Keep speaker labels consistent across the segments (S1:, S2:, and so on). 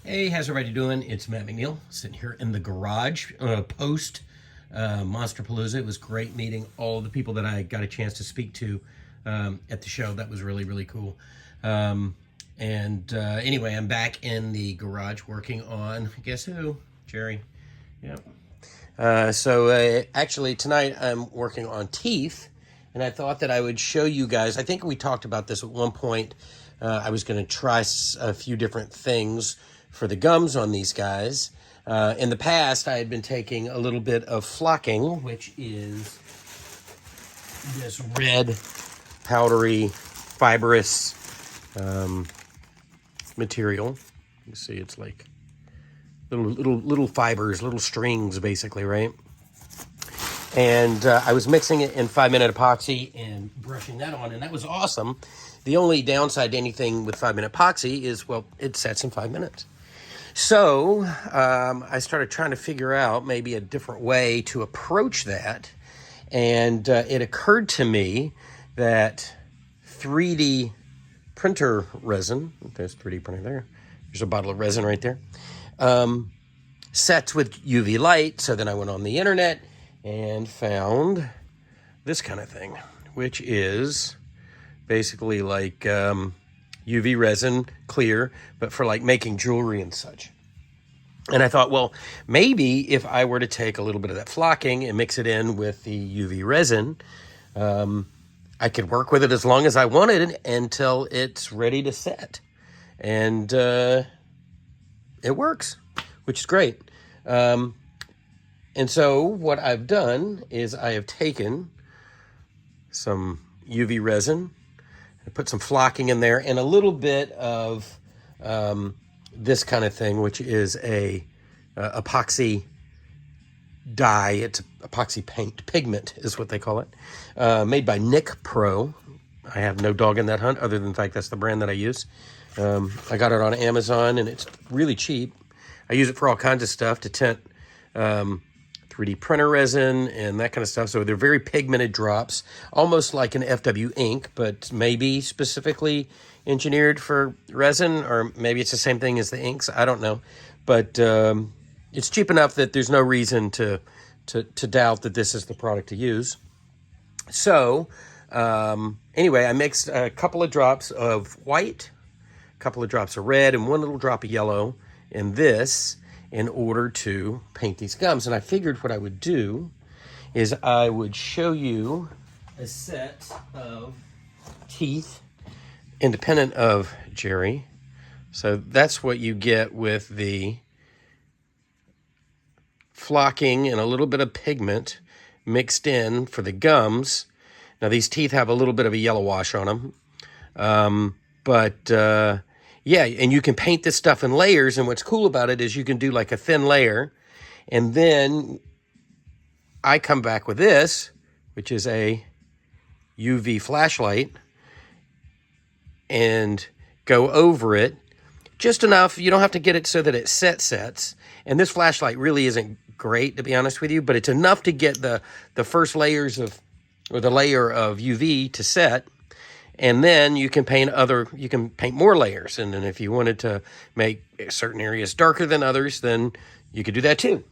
S1: Hey, how's everybody doing? It's Matt McNeil sitting here in the garage post Monsterpalooza. It was great meeting all the people that I got a chance to speak to at the show. That was really, really cool. Anyway, I'm back in the garage working on, guess who? Jerry. Yep. Actually, tonight I'm working on teeth, and I thought that I would show you guys. I think we talked about this at one point. I was going to try a few different things for the gums on these guys. In the past, I had been taking a little bit of flocking, which is this red, powdery, fibrous material. You see, it's like little fibers, little strings, basically, right? And I was mixing it in 5-minute epoxy and brushing that on, and that was awesome. The only downside to anything with 5-minute epoxy is, well, it sets in 5 minutes. So I started trying to figure out maybe a different way to approach that, and it occurred to me that 3D printer resin, there's 3D printer there, there's a bottle of resin right there, sets with UV light. So then I went on the internet and found this kind of thing, which is basically like UV resin, clear, but for like making jewelry and such. And I thought, well, maybe if I were to take a little bit of that flocking and mix it in with the UV resin, I could work with it as long as I wanted until it's ready to set. And it works, which is great. And so what I've done is I have taken some UV resin, I put some flocking in there, and a little bit of this kind of thing, which is a epoxy dye. It's epoxy paint pigment is what they call it, made by Nick Pro. I have no dog in that hunt other than the fact that's the brand that I use. I got it on Amazon, and it's really cheap. I use it for all kinds of stuff to tint 3D printer resin and that kind of stuff. So they're very pigmented drops, almost like an FW ink, but maybe specifically engineered for resin, or maybe it's the same thing as the inks. I don't know. But it's cheap enough that there's no reason to doubt that this is the product to use. So anyway, I mixed a couple of drops of white, a couple of drops of red, and one little drop of yellow in this, in order to paint these gums. And I figured what I would do is I would show you a set of teeth independent of Jerry. So that's what you get with the flocking and a little bit of pigment mixed in for the gums. Now these teeth have a little bit of a yellow wash on them. Yeah, and you can paint this stuff in layers, and what's cool about it is you can do like a thin layer, and then I come back with this, which is a UV flashlight, and go over it just enough. You don't have to get it so that it sets. And this flashlight really isn't great, to be honest with you, but it's enough to get the first layers of, or the layer of UV to set. And then you can paint more layers. And then if you wanted to make certain areas darker than others, then you could do that too.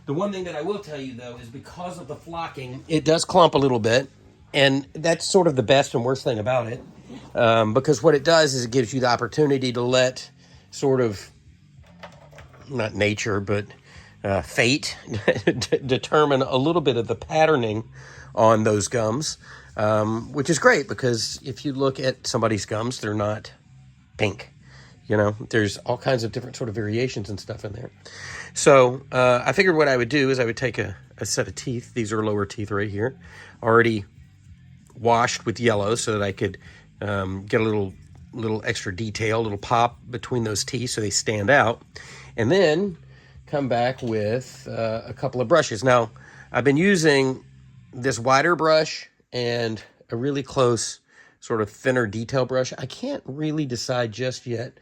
S1: The one thing that I will tell you, though, is because of the flocking, it does clump a little bit. And that's sort of the best and worst thing about it. Because what it does is it gives you the opportunity to let sort of, not nature, but fate determine a little bit of the patterning on those gums. Which is great, because if you look at somebody's gums, they're not pink. You know, there's all kinds of different sort of variations and stuff in there. So I figured what I would do is I would take a set of teeth. These are lower teeth right here, already washed with yellow, so that I could get a little extra detail, a little pop between those teeth so they stand out. And then come back with a couple of brushes. Now, I've been using this wider brush and a really close sort of thinner detail brush. I can't really decide just yet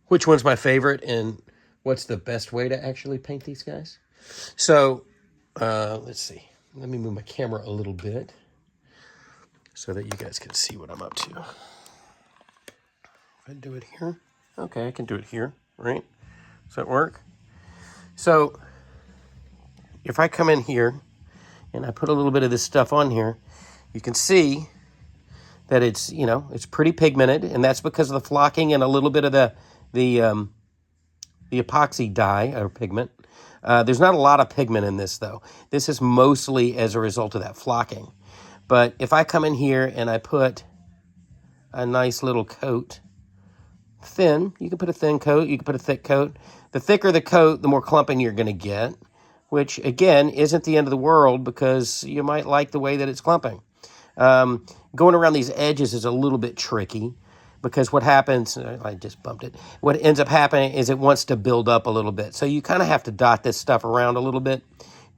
S1: which one's my favorite and what's the best way to actually paint these guys. So let's see. Let me move my camera a little bit so that you guys can see what I'm up to. If I do it here. Okay, I can do it here. right? Does that work? So if I come in here and I put a little bit of this stuff on here, you can see that it's, you know, it's pretty pigmented, and that's because of the flocking and a little bit of the epoxy dye or pigment. There's not a lot of pigment in this, though. This is mostly as a result of that flocking. But if I come in here and I put a nice little coat, thin, you can put a thin coat, you can put a thick coat. The thicker the coat, the more clumping you're going to get, which, again, isn't the end of the world because you might like the way that it's clumping. Going around these edges is a little bit tricky because what happens, I just bumped it, what ends up happening is it wants to build up a little bit. So you kind of have to dot this stuff around a little bit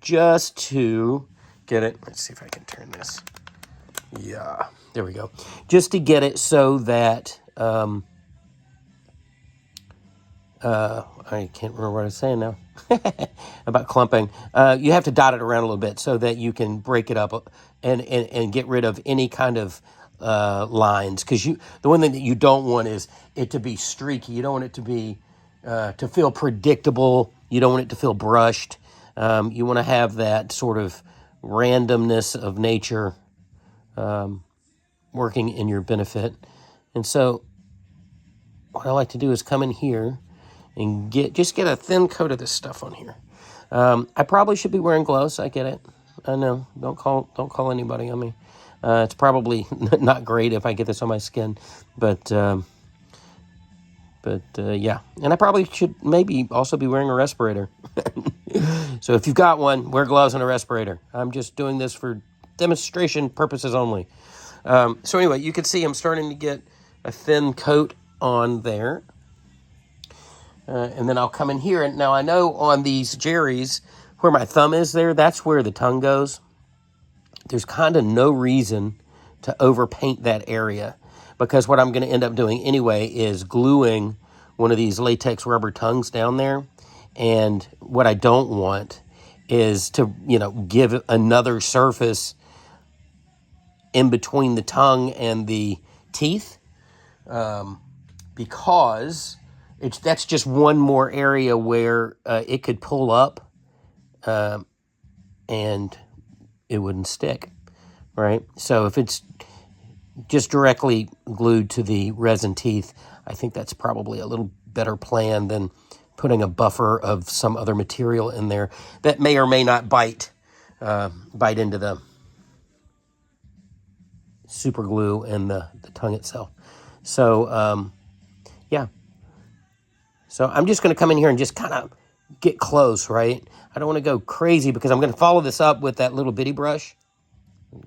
S1: just to get it. Let's see if I can turn this. Yeah, there we go. Just to get it so that, I can't remember what I was saying now about clumping. You have to dot it around a little bit so that you can break it up and get rid of any kind of lines. Because the one thing that you don't want is it to be streaky. You don't want it to be to feel predictable. You don't want it to feel brushed. You want to have that sort of randomness of nature working in your benefit. And so what I like to do is come in here and just get a thin coat of this stuff on here. I probably should be wearing gloves. I get it. I know. Don't call anybody on me. It's probably not great if I get this on my skin, but yeah. And I probably should maybe also be wearing a respirator. So if you've got one, wear gloves and a respirator. I'm just doing this for demonstration purposes only. So anyway, you can see I'm starting to get a thin coat on there. And then I'll come in here. And now I know on these Jerry's, where my thumb is there, that's where the tongue goes. There's kind of no reason to overpaint that area because what I'm going to end up doing anyway is gluing one of these latex rubber tongues down there. And what I don't want is to, give another surface in between the tongue and the teeth because that's just one more area where it could pull up and it wouldn't stick, right? So if it's just directly glued to the resin teeth, I think that's probably a little better plan than putting a buffer of some other material in there that may or may not bite into the super glue and the tongue itself. So, yeah. So I'm just going to come in here and just kind of get close, right? I don't want to go crazy because I'm going to follow this up with that little bitty brush.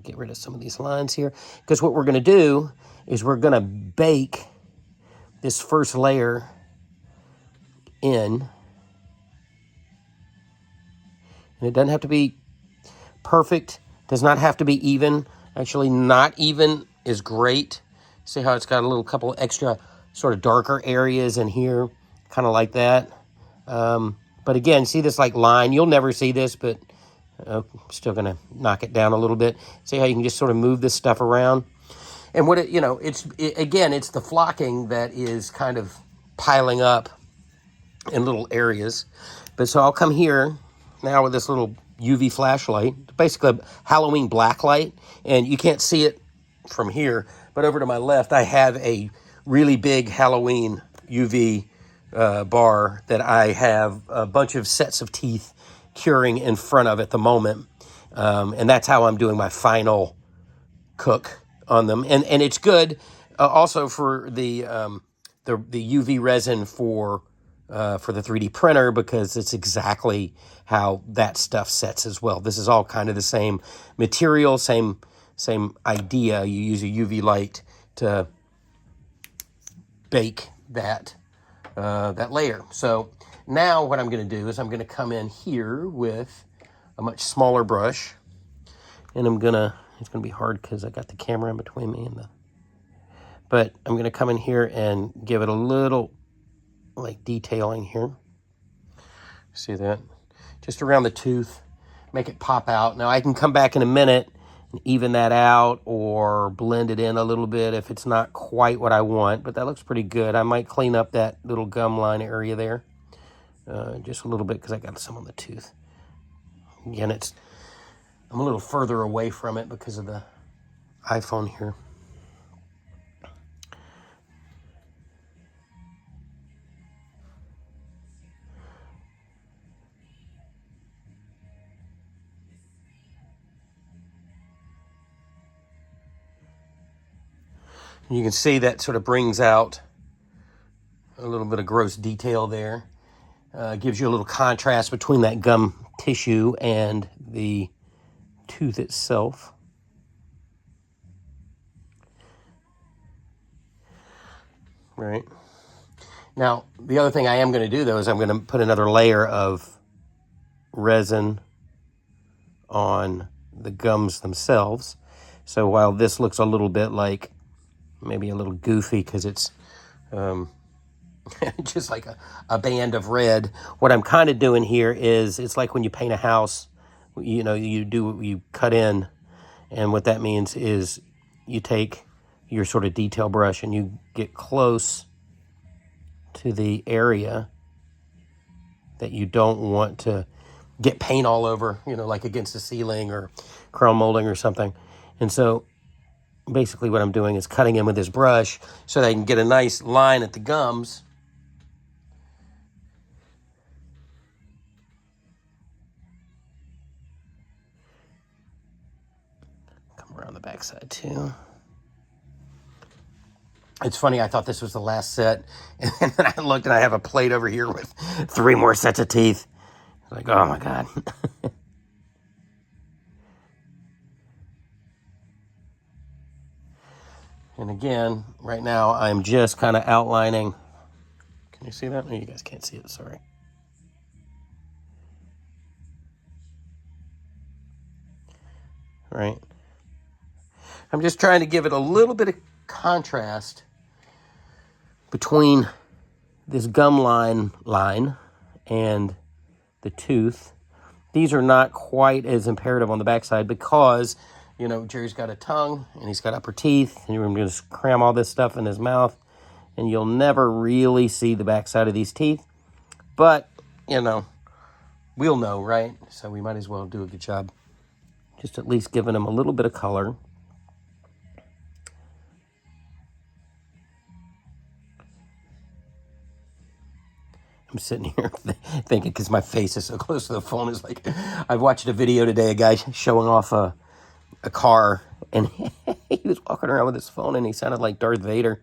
S1: Get rid of some of these lines here. Because what we're going to do is we're going to bake this first layer in. And it doesn't have to be perfect. Does not have to be even. Actually, not even is great. See how it's got a little couple extra sort of darker areas in here, kind of like that. But again, see this like line? You'll never see this, but I'm still going to knock it down a little bit. See how you can just sort of move this stuff around? And what it's the flocking that is kind of piling up in little areas. But so I'll come here now with this little UV flashlight, basically a Halloween black light, and you can't see it from here, but over to my left, I have a really big Halloween UV bar that I have a bunch of sets of teeth curing in front of at the moment, and that's how I'm doing my final cook on them. And it's good also for the UV resin for the 3D printer because it's exactly how that stuff sets as well. This is all kind of the same material, same idea. You use a UV light to bake that layer. So now what I'm going to do is I'm going to come in here with a much smaller brush, and it's going to be hard because I got the camera in between me but I'm going to come in here and give it a little like detailing here. See that? Just around the tooth, make it pop out. Now I can come back in a minute even that out or blend it in a little bit if it's not quite what I want, but that looks pretty good. I might clean up that little gum line area there just a little bit because I got some on the tooth. Again, I'm a little further away from it because of the iPhone here. You can see that sort of brings out a little bit of gross detail there. Gives you a little contrast between that gum tissue and the tooth itself. Right. Now, the other thing I am going to do, though, is I'm going to put another layer of resin on the gums themselves. So while this looks a little bit like maybe a little goofy because it's just like a band of red, what I'm kind of doing here is it's like when you paint a house, you know, you cut in, and what that means is you take your sort of detail brush and you get close to the area that you don't want to get paint all over, you know, like against the ceiling or crown molding or something. And so basically what I'm doing is cutting in with this brush so that I can get a nice line at the gums. Come around the backside too. It's funny, I thought this was the last set, and then I looked and I have a plate over here with 3 more sets of teeth. Like, oh my God. And again, right now, I'm just kind of outlining. Can you see that? No, you guys can't see it, sorry. Right. I'm just trying to give it a little bit of contrast between this gum line and the tooth. These are not quite as imperative on the backside because, you know, Jerry's got a tongue and he's got upper teeth, and you're going to cram all this stuff in his mouth, and you'll never really see the backside of these teeth. But, you know, we'll know, right? So we might as well do a good job just at least giving him a little bit of color. I'm sitting here thinking, because my face is so close to the phone, is like, I watched a video today, a guy showing off a car, and he was walking around with his phone, and he sounded like Darth Vader.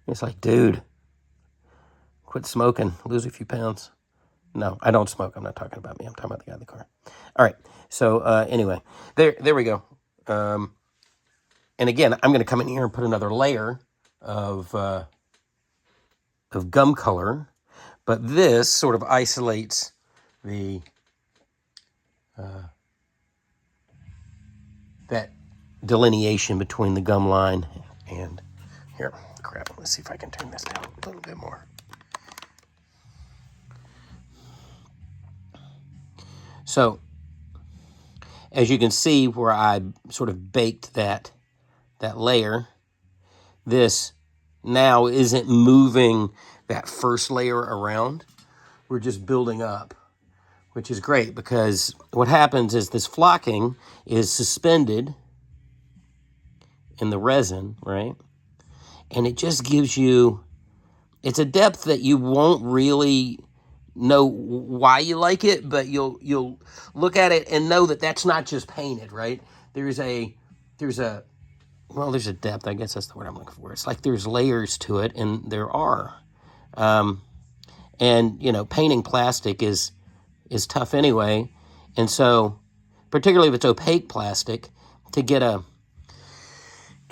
S1: It's like, dude, quit smoking, lose a few pounds. No, I don't smoke. I'm not talking about me. I'm talking about the guy in the car. All right. So anyway, there we go. And again, I'm going to come in here and put another layer of gum color. But this sort of isolates the that delineation between the gum line and here. Crap. Let's see if I can turn this down a little bit more. So, as you can see where I sort of baked that layer, this now isn't moving that first layer around. We're just building up, which is great because what happens is this flocking is suspended in the resin, right? And it just gives you, it's a depth that you won't really know why you like it, but you'll look at it and know that that's not just painted, right? There's a depth, I guess that's the word I'm looking for. It's like there's layers to it, and there are. And, you know, painting plastic is tough anyway. And so, particularly if it's opaque plastic, to get a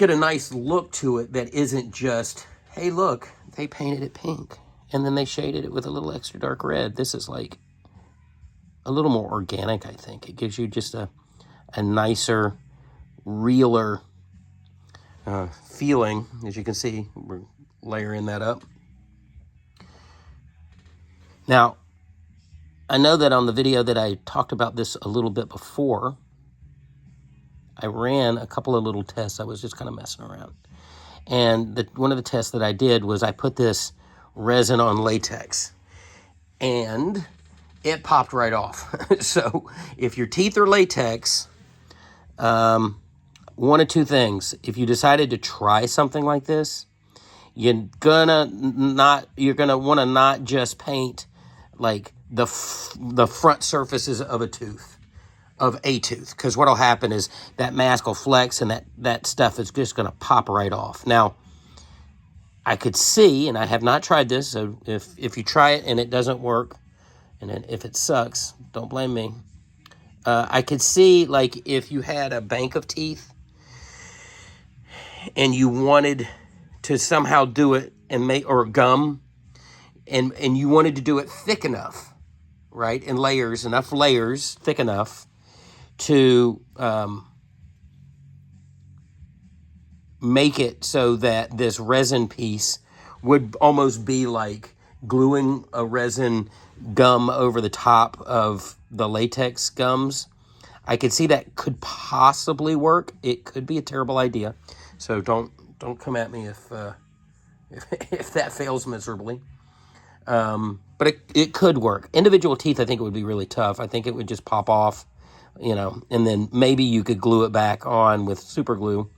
S1: nice look to it that isn't just, hey, look, they painted it pink, and then they shaded it with a little extra dark red. This is like a little more organic, I think. It gives you just a nicer, realer feeling. As you can see, we're layering that up. Now, I know that on the video that I talked about this a little bit before, I ran a couple of little tests. I was just kind of messing around. And one of the tests that I did was I put this resin on latex. And it popped right off. So if your teeth are latex, one of two things. If you decided to try something like this, you're gonna want to not just paint like the front surfaces of a tooth, because what'll happen is that mask will flex and that stuff is just gonna pop right off. Now, I could see, and I have not tried this, so if you try it and it doesn't work, and then if it sucks, don't blame me. I could see, like, if you had a bank of teeth and you wanted to somehow do it and or gum, and you wanted to do it thick enough, right, in layers, enough layers, thick enough to make it so that this resin piece would almost be like gluing a resin gum over the top of the latex gums. I could see that could possibly work. It could be a terrible idea. So don't come at me if that fails miserably. But it could work. Individual teeth, I think it would be really tough. I think it would just pop off, and then maybe you could glue it back on with super glue.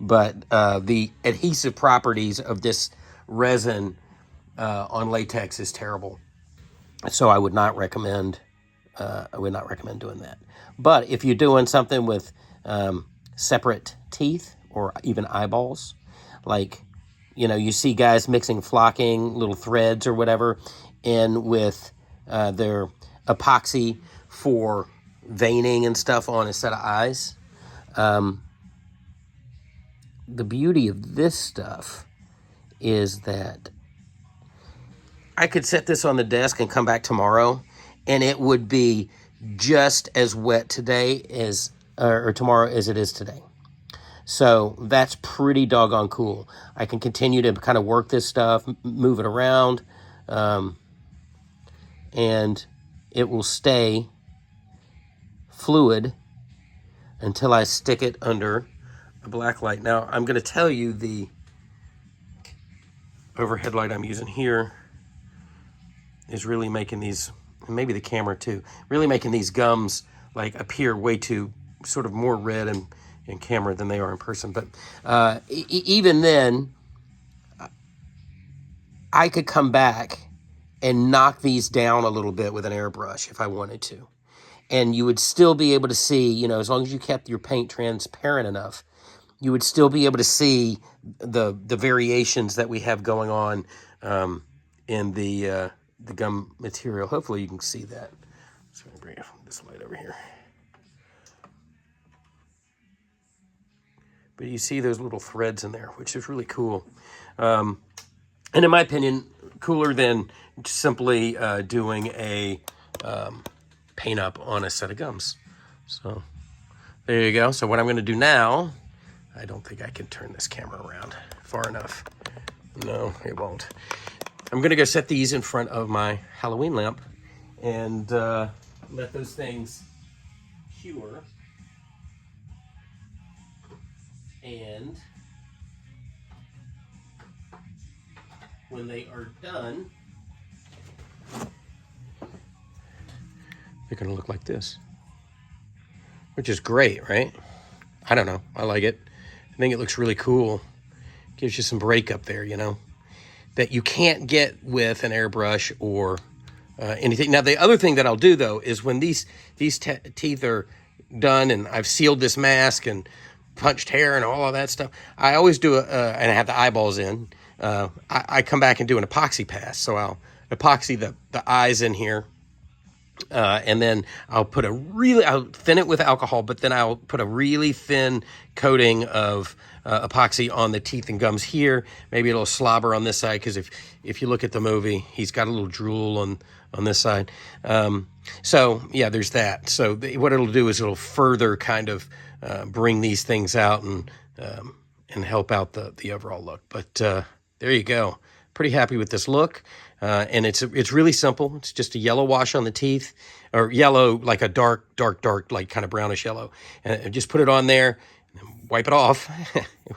S1: But the adhesive properties of this resin on latex is terrible. So I would not recommend doing that. But if you're doing something with separate teeth or even eyeballs, like, you see guys mixing flocking little threads or whatever in with their epoxy for veining and stuff on a set of eyes. The beauty of this stuff is that I could set this on the desk and come back tomorrow, and it would be just as wet today or tomorrow as it is today. So that's pretty doggone cool. I can continue to kind of work this stuff, move it around, and it will stay fluid until I stick it under a black light. Now, I'm going to tell you the overhead light I'm using here is really making these, and maybe the camera too, really making these gums like appear way too sort of more red in camera than they are in person. But even then, I could come back and knock these down a little bit with an airbrush if I wanted to. And you would still be able to see, as long as you kept your paint transparent enough, you would still be able to see the variations that we have going on in the gum material. Hopefully you can see that. So I'm going to bring this light over here. But you see those little threads in there, which is really cool. And in my opinion, cooler than simply doing a paint up on a set of gums. So there you go. So what I'm going to do now, I don't think I can turn this camera around far enough. No, it won't. I'm going to go set these in front of my Halloween lamp and let those things cure. And when they are done, they're going to look like this, which is great, right? I don't know. I like it. I think it looks really cool. Gives you some breakup there, that you can't get with an airbrush or anything. Now, the other thing that I'll do, though, is when these teeth are done and I've sealed this mask and punched hair and all of that stuff, I always do and I have the eyeballs in. I come back and do an epoxy pass. So I'll epoxy the eyes in here. And then I'll thin it with alcohol, but then I'll put a really thin coating of epoxy on the teeth and gums here. Maybe a little slobber on this side, because if you look at the movie, he's got a little drool on this side. So yeah, there's that. So what it'll do is it'll further kind of bring these things out and help out the overall look. But there you go. Pretty happy with this look. And it's really simple. It's just a yellow wash on the teeth, or yellow, like a dark, like kind of brownish yellow. And just put it on there, wipe it off,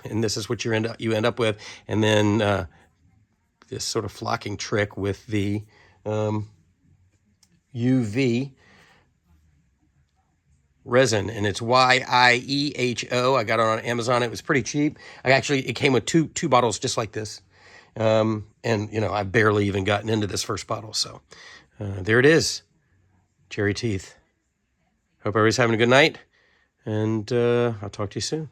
S1: and this is what you end up with. And then this sort of flocking trick with the UV resin, and it's YIEHO. I got it on Amazon. It was pretty cheap. It came with two bottles just like this. And you know, I've barely even gotten into this first bottle. So there it is. Cherry teeth. Hope everybody's having a good night, and I'll talk to you soon.